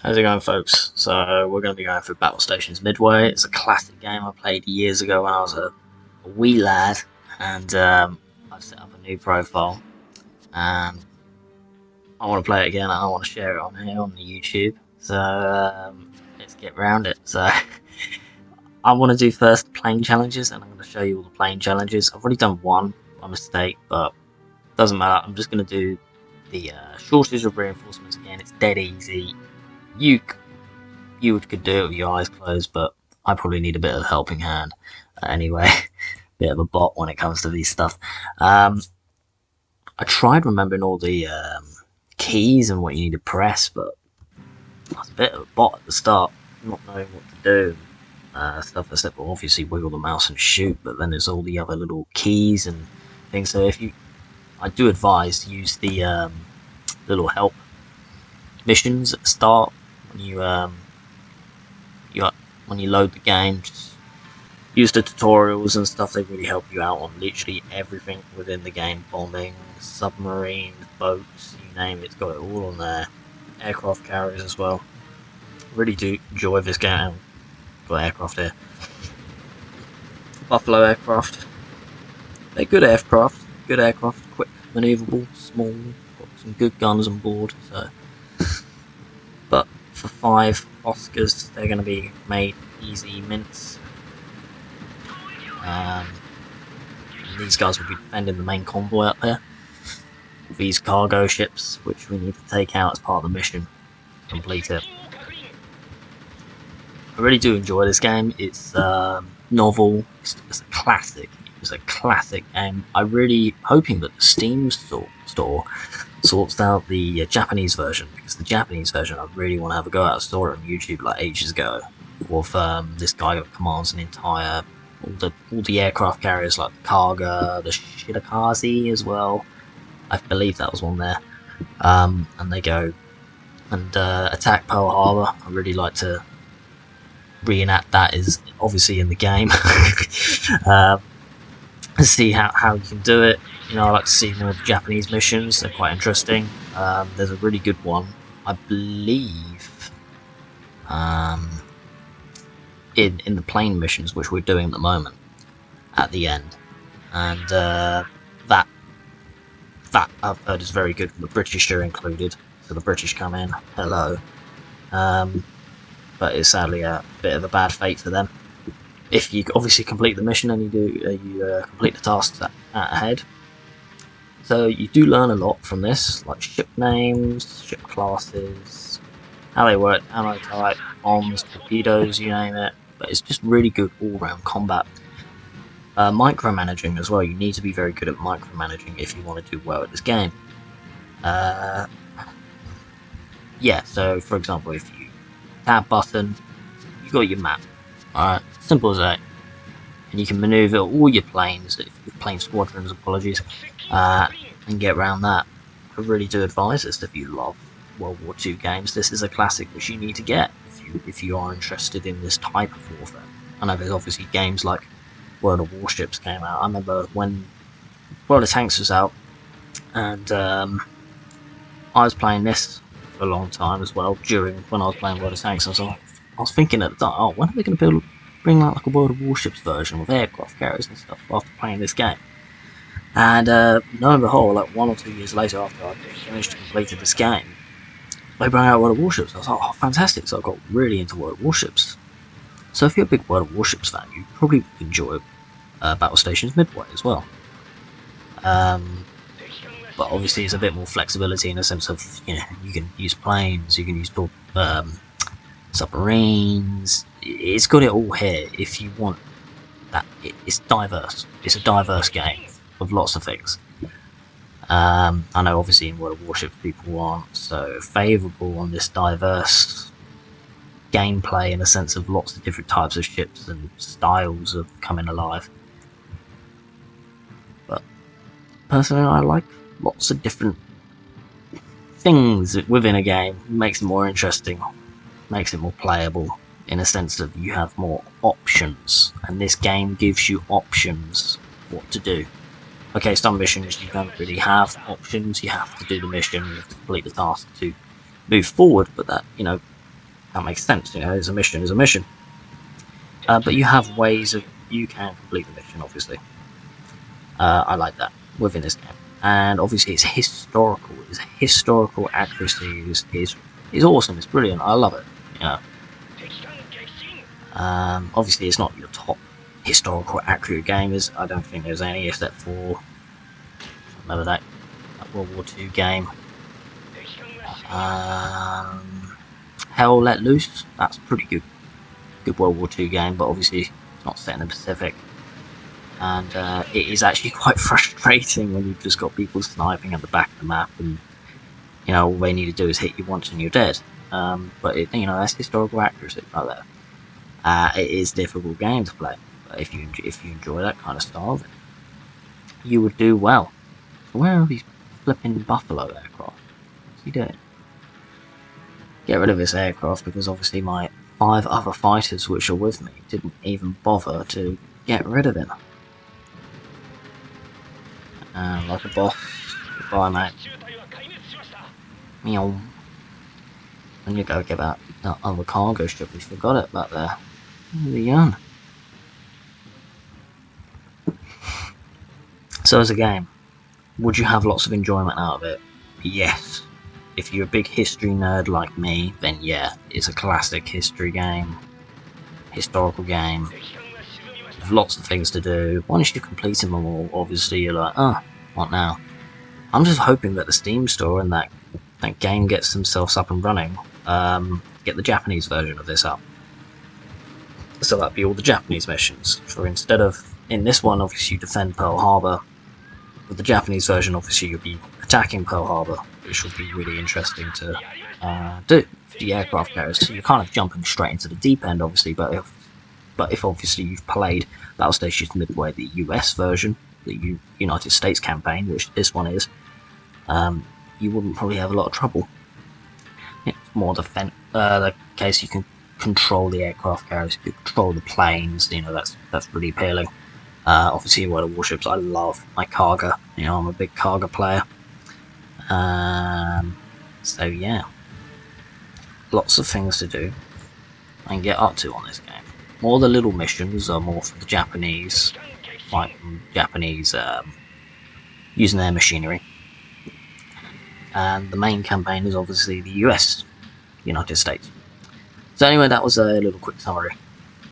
How's it going, folks? So we're going to be going through Battlestations Midway. It's a classic game I played years ago when I was a wee lad, and I've set up a new profile, and I want to play it again, and I want to share it on here on the YouTube. So let's get round it. So I want to do first plane challenges, and I'm going to show you all the plane challenges. I've already done one by mistake, but doesn't matter. I'm just going to do the shortage of reinforcements again. It's dead easy. You could do it with your eyes closed, but I probably need a bit of a helping hand. Anyway, bit of a bot when it comes to these stuff. I tried remembering all the keys and what you need to press, but I was a bit of a bot at the start, not knowing what to do. Stuff except obviously wiggle the mouse and shoot, but then there's all the other little keys and things. So I do advise to use the little help missions at the start when you load the game. Just use the tutorials and stuff. They really help you out on literally everything within the game. Bombing, submarines, boats, you name it, it's got it all on there. Aircraft carriers as well. Really do enjoy this game. Got aircraft here. Buffalo aircraft. They're good aircraft, quick, manoeuvrable, small, got some good guns on board. So, but for 5 Oscars, they're going to be made easy mints. These guys will be defending the main convoy up there. These cargo ships, which we need to take out as part of the mission to complete it. I really do enjoy this game. It's novel. It's a classic. It's a classic game. I'm really hoping that the Steam store sorts out the Japanese version, because the Japanese version I really want to have a go at. I saw it on YouTube like ages ago with this guy that commands an entire all the aircraft carriers like the Kaga, the Shirakaze as well. I believe that was one there. And they go and attack Pearl Harbor. I really like to reenact that, is obviously in the game. See how you can do it. You know, I like to see more Japanese missions. They're quite interesting. There's a really good one, I believe, in the plane missions, which we're doing at the moment, at the end, and that I've heard is very good. The British are included, so the British come in. Hello. But it's sadly a bit of a bad fate for them. If you obviously complete the mission and you complete the tasks ahead. So you do learn a lot from this, like ship names, ship classes, how they work, ammo type, bombs, torpedoes, you name it. But it's just really good all-round combat. Micromanaging as well. You need to be very good at micromanaging if you want to do well at this game. Yeah, so for example, if you tab button, you got your map. Alright, simple as that. And you can maneuver all your planes, plane squadrons, apologies, and get around that. I really do advise this if you love World War II games. This is a classic which you need to get if you are interested in this type of warfare. I know there's obviously games like World of Warships came out. I remember when World of Tanks was out, and I was playing this for a long time as well. When I was playing World of Tanks, I was thinking at the time, oh, when are they going to bring out like a World of Warships version with aircraft carriers and stuff after playing this game? And lo and behold, like 1 or 2 years later, after I finished and completed this game, they brought out World of Warships. I was like, oh, fantastic! So I got really into World of Warships. So if you're a big World of Warships fan, you probably enjoy Battlestations Midway as well. But obviously, it's a bit more flexibility in the sense of, you know, you can use planes, you can use submarines. It's got it all here if you want that. It's diverse. It's a diverse game with lots of things. I know obviously in World of Warships people aren't so favourable on this diverse gameplay in the sense of lots of different types of ships and styles of coming alive. But personally, I like lots of different things within a game. It makes it more interesting, makes it more playable in a sense of you have more options, and this game gives you options what to do. Okay, some missions you don't really have options. You have to do the mission, you have to complete the task to move forward, but that, you know, That makes sense, you know, it's a mission is a mission. But you have ways of, you can complete the mission, obviously. I like that within this game. And obviously it's historical. Its historical accuracy is awesome, it's brilliant, I love it, you know. Obviously it's not your top historical accurate game, I don't think there's any except for, remember that World War II game. Hell Let Loose, that's pretty good World War II game, but obviously it's not set in the Pacific. And it is actually quite frustrating when you've just got people sniping at the back of the map, and you know all they need to do is hit you once and you're dead. But it, you know, that's historical accuracy right there. It is a difficult game to play, but if you enjoy that kind of style, then you would do well. So where are these flipping Buffalo aircraft? What's he doing? Get rid of this aircraft, because obviously my 5 other fighters which are with me didn't even bother to get rid of him. Like a boss. Goodbye, mate. Meow. And you go get that other cargo ship, we forgot it back there. There we go. So as a game, would you have lots of enjoyment out of it? Yes. If you're a big history nerd like me, then yeah, it's a classic history game, historical game, with lots of things to do. Once you've completed them all, obviously you're like, oh, what now? I'm just hoping that the Steam store and that game gets themselves up and running, get the Japanese version of this up. So that'd be all the Japanese missions. For instead of, in this one, obviously you defend Pearl Harbor. With the Japanese version, obviously you'll be attacking Pearl Harbor, which will be really interesting to do for the aircraft carriers. So you're kind of jumping straight into the deep end, obviously. But if obviously you've played Battlestations Midway, the US version, the United States campaign, which this one is, you wouldn't probably have a lot of trouble. It's more the case you can control the aircraft carriers, you can control the planes. You know, that's really appealing. Obviously, World of Warships, I love my cargo. You know, I'm a big cargo player. So yeah, lots of things to do and get up to on this game. All the little missions are more for the Japanese, fighting Japanese, using their machinery. And the main campaign is obviously the US, United States. So anyway, that was a little quick summary